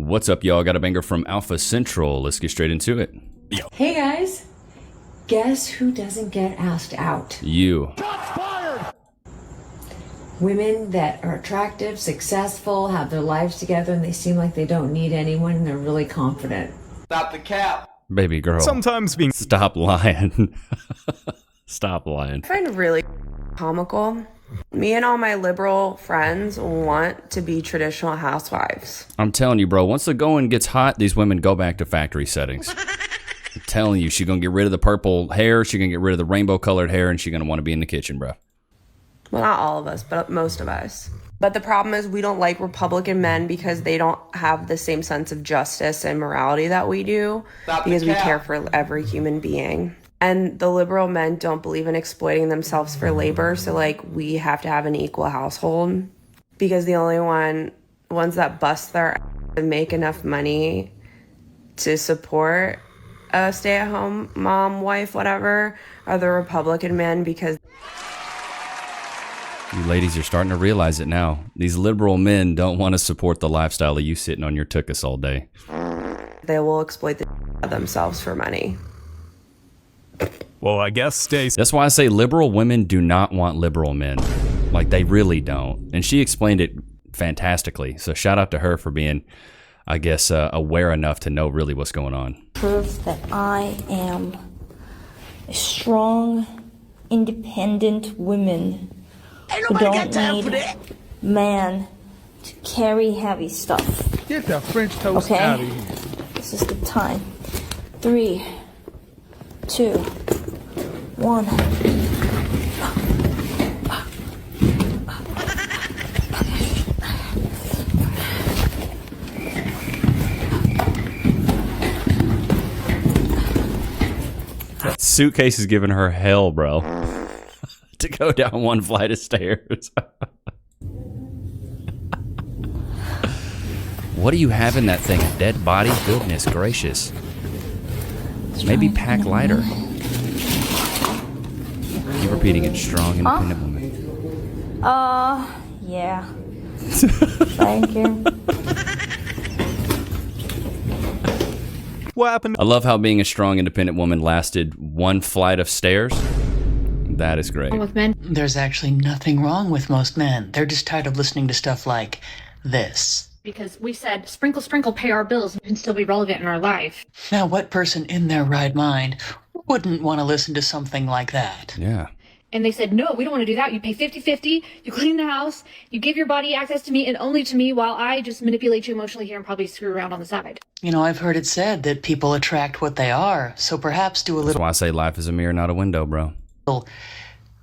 What's up, y'all? Got a banger from Alpha Central. Let's get straight into it. Hey guys, guess who doesn't get asked out? You. Shots fired! Women that are attractive, successful, have their lives together, and they seem like they don't need anyone, and they're really confident. Stop the cap. Baby girl. Sometimes being... Stop lying. Stop lying. I find it really comical. Me and all my liberal friends want to be traditional housewives. I'm telling you, bro, once the going gets hot, these women go back to factory settings. I'm telling you, she's going to get rid of the purple hair, she's going to get rid of the rainbow-colored hair, and she's going to want to be in the kitchen, bro. Well, not all of us, but most of us. But the problem is we don't like Republican men because they don't have the same sense of justice and morality that we do, because we care for every human being. And the liberal men don't believe in exploiting themselves for labor, so like we have to have an equal household, because the only ones that bust their ass and make enough money to support a stay-at-home mom, wife, whatever, are the Republican men, because You ladies are starting to realize it now. These liberal men don't want to support the lifestyle of you sitting on your tuchus all day. they will exploit themselves for money. Well, I guess Stacey... That's why I say liberal women do not want liberal men. Like, they really don't. And she explained it fantastically. So shout out to her for being, I guess, aware enough to know really what's going on. Prove that I am a strong, independent woman who don't need man to carry heavy stuff. Get the French toast Okay? out of here. This is the time. 3, 2, 1. That suitcase is giving her hell, bro. To go down one flight of stairs. What do you have in that thing? A dead body? Goodness gracious. Maybe pack lighter. Keep repeating it. Strong, independent woman. Yeah. Thank you. What happened? I love how being a strong, independent woman lasted one flight of stairs. That is great. With men. There's actually nothing wrong with most men. They're just tired of listening to stuff like this. Because we said, sprinkle, sprinkle, pay our bills and still be relevant in our life. Now, what person in their right mind wouldn't want to listen to something like that? Yeah. And they said, no, we don't want to do that. You pay 50-50, you clean the house, you give your body access to me and only to me while I just manipulate you emotionally here and probably screw around on the side. You know, I've heard it said that people attract what they are, so perhaps do a That's little why I say life is a mirror, not a window, bro.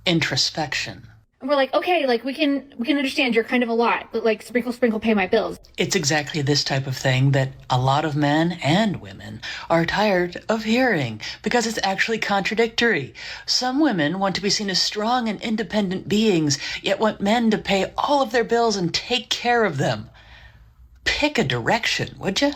introspection. And we're like, okay, like we can understand you're kind of a lot, but like sprinkle, sprinkle, pay my bills. It's exactly this type of thing that a lot of men and women are tired of hearing because it's actually contradictory. Some women want to be seen as strong and independent beings, yet want men to pay all of their bills and take care of them. Pick a direction, would you?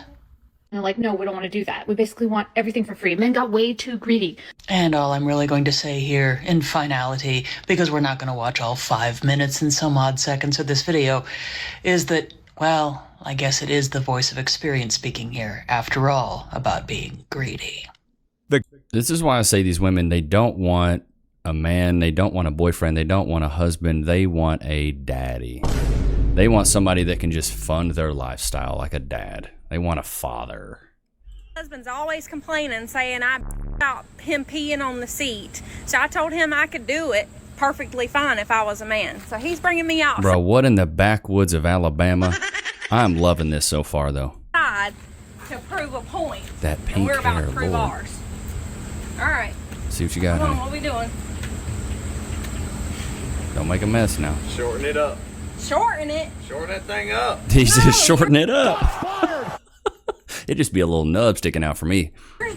And they're like, no, we don't want to do that. We basically want everything for free. Men got way too greedy. And all I'm really going to say here, in finality, because we're not going to watch all 5 minutes and some odd seconds of this video, is that, well, I guess it is the voice of experience speaking here, after all, about being greedy. This is why I say these women, they don't want a man, they don't want a boyfriend, they don't want a husband, they want a daddy. They want somebody that can just fund their lifestyle like a dad. They want a father. Husband's always complaining, saying about him peeing on the seat. So I told him I could do it perfectly fine if I was a man. So he's bringing me out. Bro, what in the backwoods of Alabama? I'm loving this so far, though. To prove a point. That And pink we're about hair, to prove Lord. ours. All right. See what you got, Come on, honey. what we doing? Don't make a mess now. Shorten it up. Shorten it. Shorten that thing up. He says shorten it up. It'd just be a little nub sticking out for me.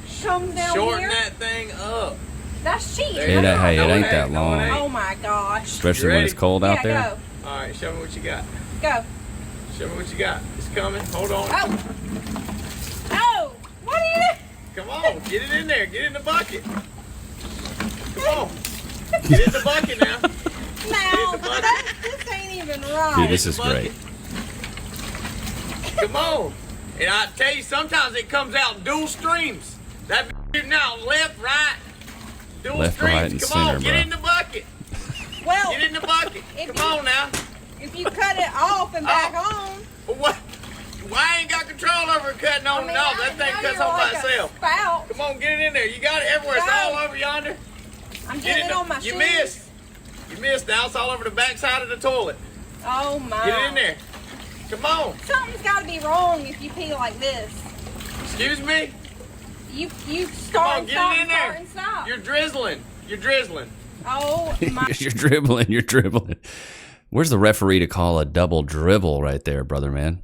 Some down Shorten here. that thing up. That's cheating. Hey, it ain't that long. Oh my gosh. Especially when it's cold out there. Go. All right, show me what you got. Go. Show me what you got. It's coming. Hold on. Oh. Oh. What are you Come on. Get it in there. Get it in the bucket. Come on. Get it in the bucket now. No, this ain't even right. Dude, this is great. Come on. And I tell you, sometimes it comes out in dual streams. That shooting out left, right, dual Left, streams. right, and Come center, on, get bro. in the bucket. Well, Get in the bucket. Come on now. if you cut it off and back on, Well, what? Why I ain't got control over it cutting on and off? That thing cuts on by itself. Spout. Come on, get it in there. You got it everywhere. It's all over yonder. I'm Get getting in it on my You shoes. missed. You missed. Now it's all over the back side of the toilet. Oh my. Get it in there. Come on. Something's got to be wrong if you pee like this. Excuse me? You Come start on, and get stop it in and there. start and stop. You're drizzling. You're drizzling. Oh my. You're dribbling. You're dribbling. Where's the referee to call a double dribble right there, brother man?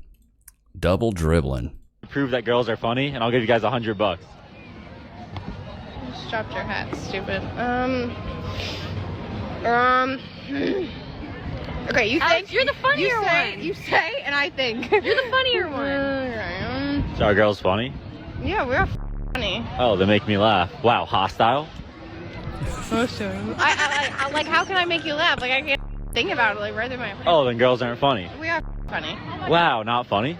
Double dribbling. Prove that girls are funny, and I'll give you guys $100. Just dropped your hat, stupid. Okay, you think you're the funnier one. You say, and I think You're the funnier one. So are girls funny? Yeah, we're funny. Oh, they make me laugh. Wow, hostile? I like. How can I make you laugh? Like I can't think about it. Like rather my. Oh, then girls aren't funny. We are funny. Wow, not funny?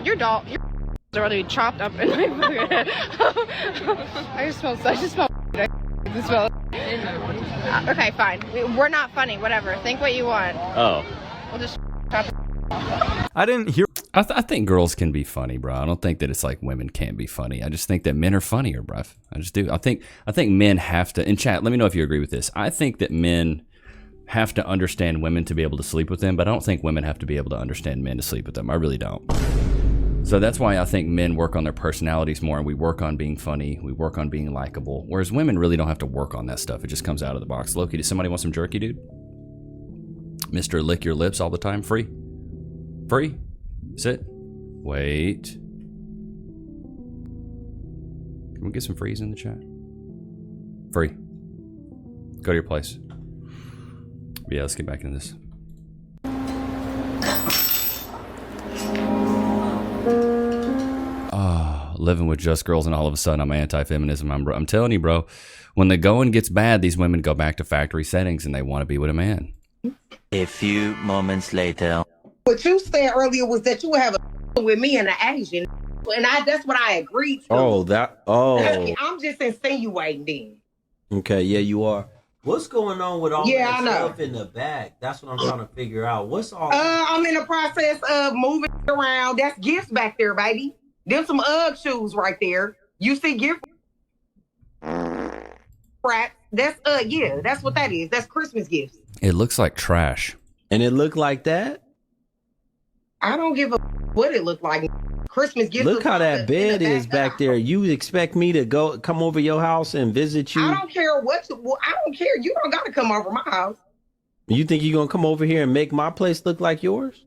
Your doll. Your are about to be chopped up in my fucking head. I just smell. I just smell. I just smell. Okay, fine. We're not funny. Whatever. Think what you want. Oh. We'll just chop. I didn't hear. I think girls can be funny, bro. I don't think that it's like women can't be funny. I just think that men are funnier, bro. I just do. I think men have to. In chat, let me know if you agree with this. I think that men have to understand women to be able to sleep with them, but I don't think women have to be able to understand men to sleep with them. I really don't. So that's why I think men work on their personalities more, and we work on being funny. We work on being likable, whereas women really don't have to work on that stuff. It just comes out of the box. Loki, does somebody want some jerky, dude? Mr. Lick your lips all the time, free. Free. Sit. Wait. Can we get some frees in the chat? Free. Go to your place. Yeah, let's get back into this. Living with just girls, and all of a sudden I'm anti-feminism. I'm telling you, bro, when the going gets bad, these women go back to factory settings and they want to be with a man. A few moments later. What you said earlier was that you would have a with me and an Asian, and that's what I agreed to. I'm just insinuating then. Okay, yeah, you are. What's going on with all that I know. stuff in the back? That's what I'm trying to figure out. What's all I'm in the process of moving around. That's gifts back there, baby. There's some UGG shoes right there. You see gift wrap. That's yeah, that's what that is. That's Christmas gifts. It looks like trash. And it looked like that? I don't give a what it looked like. Christmas gifts. Look how that bed is back there. You expect me to come over your house and visit you? I don't care what I don't care. You don't gotta come over my house. You think you're gonna come over here and make my place look like yours?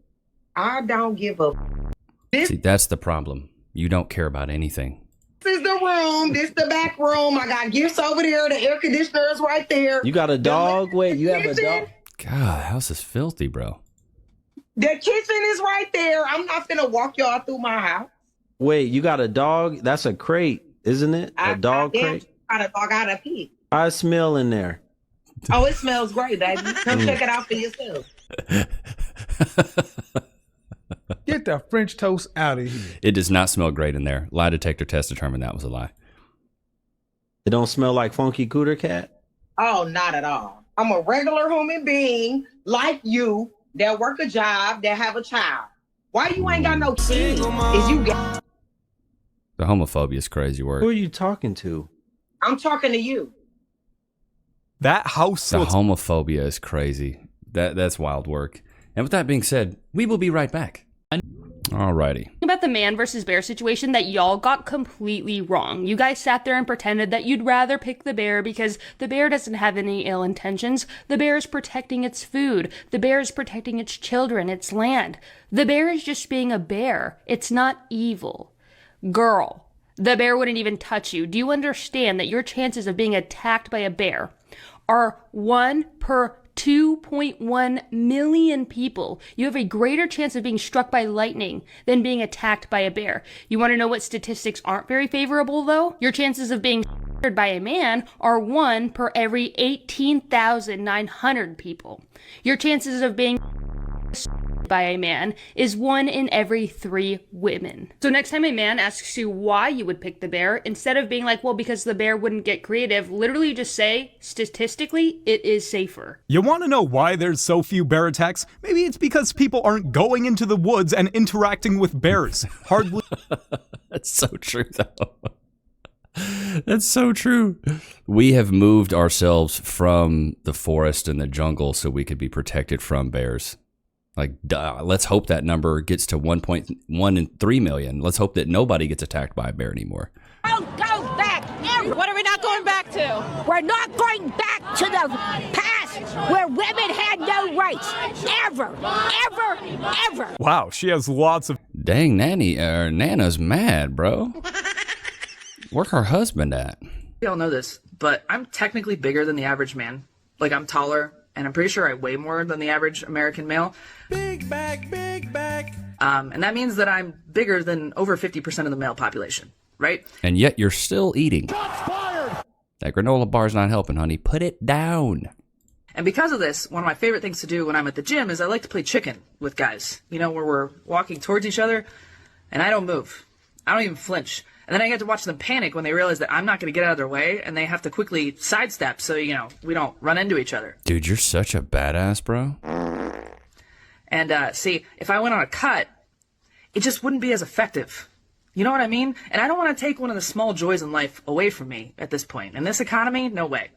I don't give a. See, that's the problem. You don't care about anything. This is the room. This is the back room. I got gifts over there. The air conditioner is right there. You got a dog? Wait, you have a dog? God, house is filthy, bro. The kitchen is right there. I'm not gonna walk y'all through my house. Wait, you got a dog? That's a crate, isn't it? A dog crate? I got a dog. I got a pig. I smell in there. Oh, it smells great, baby. Come check it out for yourself. Get the French toast out of here. It does not smell great in there. Lie detector test determined that was a lie. It don't smell like Funky Cooter Cat? Oh, not at all. I'm a regular human being like you that work a job, that have a child. Why you ain't got no kids? Is you got? The homophobia is crazy work. Who are you talking to? I'm talking to you. That house. The homophobia is crazy. That's wild work. And with that being said, we will be right back. Alrighty. About the man versus bear situation that y'all got completely wrong. You guys sat there and pretended that you'd rather pick the bear because the bear doesn't have any ill intentions. The bear is protecting its food. The bear is protecting its children, its land. The bear is just being a bear. It's not evil. Girl, the bear wouldn't even touch you. Do you understand that your chances of being attacked by a bear are 1 per 2.1 million people? You have a greater chance of being struck by lightning than being attacked by a bear. You want to know what statistics aren't very favorable, though? Your chances of being by a man are 1 per every 18,900 people. Your chances of being by a man is 1 in every 3 women. So next time a man asks you why you would pick the bear, instead of being like, well, because the bear wouldn't get creative, literally just say, statistically, it is safer. You want to know why there's so few bear attacks? Maybe it's because people aren't going into the woods and interacting with bears. Hardly. That's so true, though. That's so true. We have moved ourselves from the forest and the jungle so we could be protected from bears. Like, duh, let's hope that number gets to 1.1 in 3 million. Let's hope that nobody gets attacked by a bear anymore. Don't go back ever. What are we not going back to? We're not going back to the past where women had no rights. Ever, ever, ever. Wow, she has lots of... Dang, Nana's mad, bro. Where's her husband at? We all know this, but I'm technically bigger than the average man. Like, I'm taller, and I'm pretty sure I weigh more than the average American male. Big back, big back. And that means that I'm bigger than over 50% of the male population, right? And yet you're still eating. That granola bar's not helping, honey. Put it down. And because of this, one of my favorite things to do when I'm at the gym is I like to play chicken with guys. You know, where we're walking towards each other, and I don't move. I don't even flinch. And then I get to watch them panic when they realize that I'm not going to get out of their way, and they have to quickly sidestep so, you know, we don't run into each other. Dude, you're such a badass, bro. And, see, if I went on a cut, it just wouldn't be as effective. You know what I mean? And I don't want to take one of the small joys in life away from me at this point. In this economy, no way.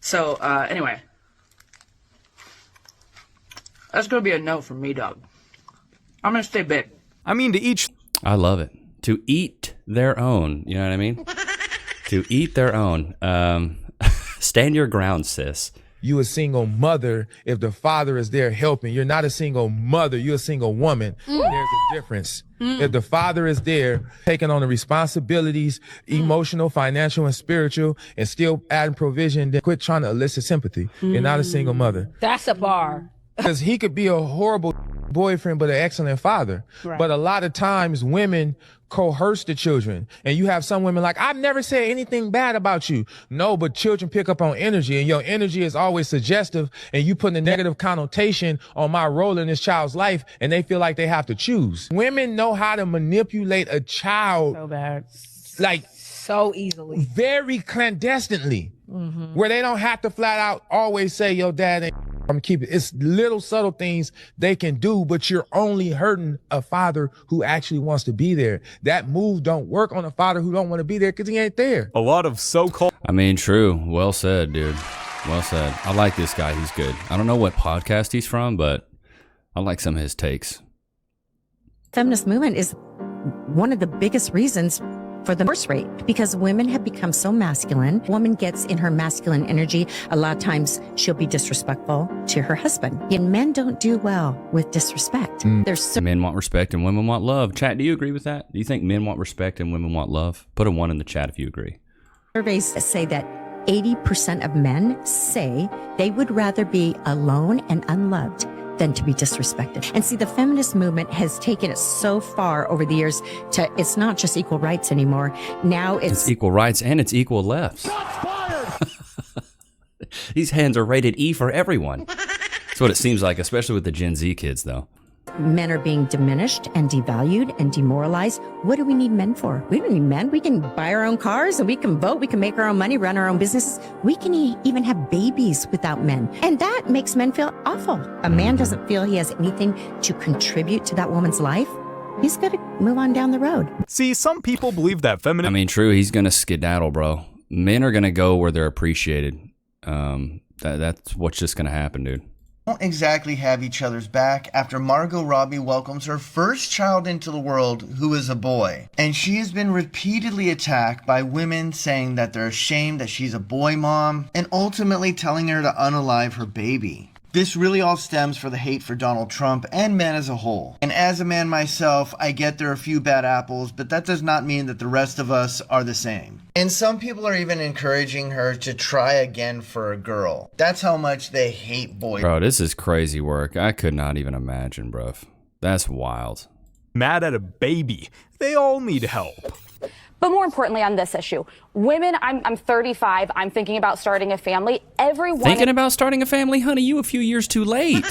So, anyway. That's going to be a no from me, dog. I'm going to stay big. I mean, to each... I love it. To eat their own. You know what I mean? To eat their own. Stand your ground, sis. You a single mother if the father is there helping. You're not a single mother. You're a single woman. There's a difference. If the father is there taking on the responsibilities, emotional, financial, and spiritual, and still adding provision, then quit trying to elicit sympathy. You're not a single mother. That's a bar. Because he could be a horrible boyfriend, but an excellent father. Right. But a lot of times women coerce the children. And you have some women like, I've never said anything bad about you. No, but children pick up on energy, and your energy is always suggestive, and you put a negative connotation on my role in this child's life, and they feel like they have to choose. Women know how to manipulate a child. So bad. Like, so easily. Very clandestinely. Where they don't have to flat out always say, yo, dad ain't I'm keeping. It's little subtle things they can do, but you're only hurting a father who actually wants to be there. That move don't work on a father who don't want to be there because he ain't there. A lot of so-called... I mean, true. Well said, dude. Well said. I like this guy. He's good. I don't know what podcast he's from, but I like some of his takes. Feminist movement is one of the biggest reasons for the divorce rate, because women have become so masculine. Woman gets in her masculine energy. A lot of times she'll be disrespectful to her husband. And men don't do well with disrespect. Men want respect and women want love. Chat, do you agree with that? Do you think men want respect and women want love? Put a 1 in the chat if you agree. Surveys say that 80% of men say they would rather be alone and unloved than to be disrespected. And see, the feminist movement has taken it so far over the years to, it's not just equal rights anymore. Now it's equal rights and it's equal lefts. These hands are rated E for everyone. That's what it seems like, especially with the Gen Z kids, though. Men are being diminished and devalued and demoralized. What do we need men for? We don't need men. We can buy our own cars and we can vote. We can make our own money, run our own businesses. We can even have babies without men. And that makes men feel awful. A man doesn't feel he has anything to contribute to that woman's life. He's got to move on down the road. See, some people believe that feminine... I mean, true, he's going to skedaddle, bro. Men are going to go where they're appreciated. That's what's just going to happen, dude. Don't exactly have each other's back after Margot Robbie welcomes her first child into the world, who is a boy. And she has been repeatedly attacked by women saying that they're ashamed that she's a boy mom, and ultimately telling her to unalive her baby. This really all stems from the hate for Donald Trump and men as a whole. And as a man myself, I get there are a few bad apples, but that does not mean that the rest of us are the same. And some people are even encouraging her to try again for a girl. That's how much they hate boys. Bro, this is crazy work. I could not even imagine, bro. That's wild. Mad at a baby. They all need help. But more importantly on this issue, women, I'm 35, I'm thinking about starting a family. Everyone thinking about starting a family? Honey, you a few years too late.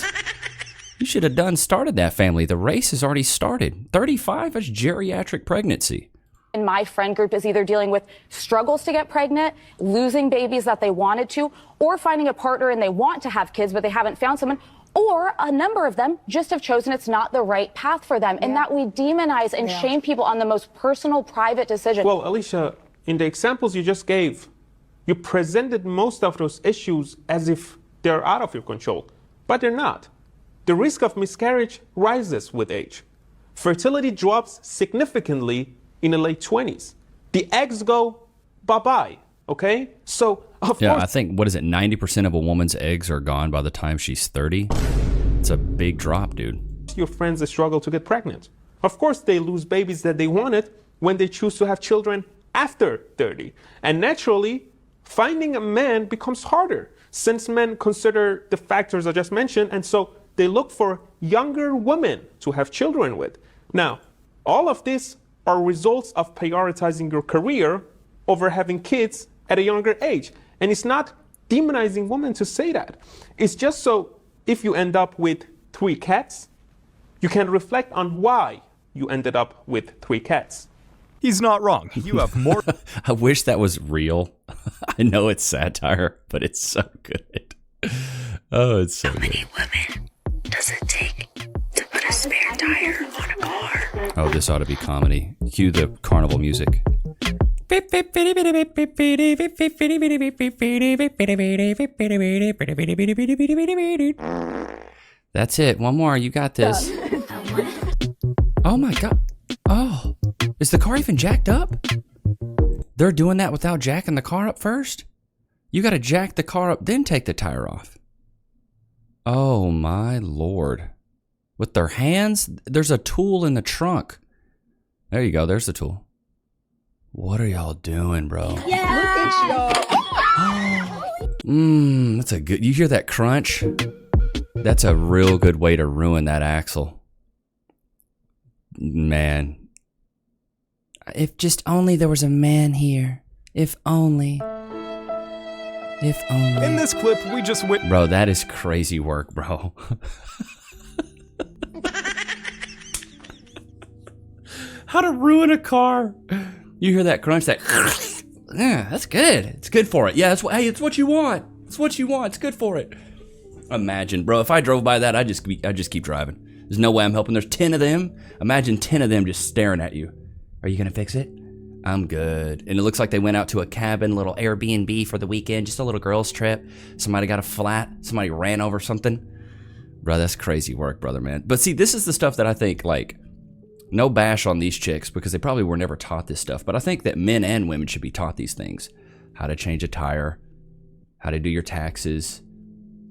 You should have started that family. The race has already started. 35 is geriatric pregnancy. In my friend group is either dealing with struggles to get pregnant, losing babies that they wanted to, or finding a partner and they want to have kids, but they haven't found someone. Or a number of them just have chosen it's not the right path for them, and that we demonize and shame people on the most personal, private decision. Well, Alicia, in the examples you just gave, you presented most of those issues as if they're out of your control, but they're not. The risk of miscarriage rises with age. Fertility drops significantly in the late 20s. The eggs go bye-bye, okay? So, of course... I think, 90% of a woman's eggs are gone by the time she's 30? It's a big drop, dude. Your friends struggle to get pregnant. Of course, they lose babies that they wanted when they choose to have children after 30. And naturally, finding a man becomes harder since men consider the factors I just mentioned, and so they look for younger women to have children with. Now, all of this are results of prioritizing your career over having kids at a younger age. And it's not demonizing women to say that. It's just so if you end up with 3 cats, you can reflect on why you ended up with 3 cats. He's not wrong. You have more. I wish that was real. I know it's satire, but it's so good. Oh, it's so good. How many women does it take to put a spare tire on a car? Oh, this ought to be comedy. Cue the carnival music. That's it. One more. You got this. Oh my God. Oh, is the car even jacked up? They're doing that without jacking the car up first? You got to jack the car up, then take the tire off. Oh my Lord. With their hands? There's a tool in the trunk. There you go. There's the tool. What are y'all doing, bro? Yeah. Look at y'all. That's a good, you hear that crunch? That's a real good way to ruin that axle. Man. If just only there was a man here. If only. If only. In this clip, we just went. Bro, that is crazy work, bro. How to ruin a car. You hear that crunch, that yeah, that's good. It's good for it. Yeah, it's what you want. It's what you want. It's good for it. Imagine, bro, if I drove by that, I'd just keep driving. There's no way I'm helping. There's 10 of them. Imagine 10 of them just staring at you. Are you gonna fix it? I'm good. And it looks like they went out to a cabin, little Airbnb for the weekend, just a little girls trip. Somebody got a flat. Somebody ran over something. Bro, that's crazy work, brother, man. But see, this is the stuff that I think, like, no bash on these chicks because they probably were never taught this stuff. But I think that men and women should be taught these things. How to change a tire, how to do your taxes,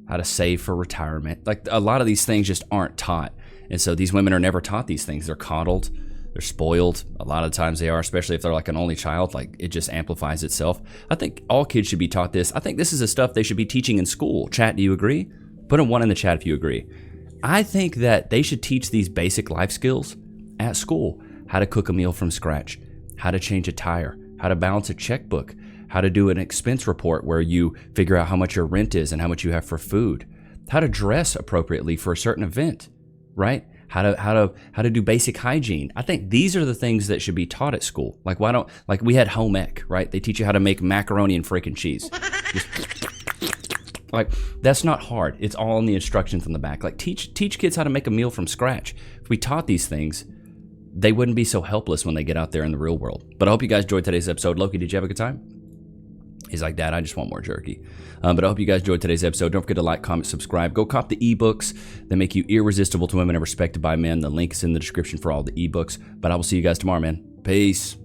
how to save for retirement. Like, a lot of these things just aren't taught. And so these women are never taught these things. They're coddled. They're spoiled. A lot of times they are, especially if they're like an only child. Like, it just amplifies itself. I think all kids should be taught this. I think this is the stuff they should be teaching in school. Chat, do you agree? Put a 1 in the chat if you agree. I think that they should teach these basic life skills at school. How to cook a meal from scratch. How to change a tire. How to balance a checkbook. How to do an expense report where you figure out how much your rent is and how much you have for food. How to dress appropriately for a certain event, right? How to do basic hygiene. I think these are the things that should be taught at school. Like, like we had home ec, right? They teach you how to make macaroni and freaking cheese. Like, that's not hard. It's all in the instructions on the back. Like, teach kids how to make a meal from scratch. If we taught these things, they wouldn't be so helpless when they get out there in the real world. But I hope you guys enjoyed today's episode. Loki, did you have a good time? He's like, Dad, I just want more jerky. But I hope you guys enjoyed today's episode. Don't forget to like, comment, subscribe. Go cop the ebooks that make you irresistible to women and respected by men. The link is in the description for all the ebooks. But I will see you guys tomorrow, man. Peace.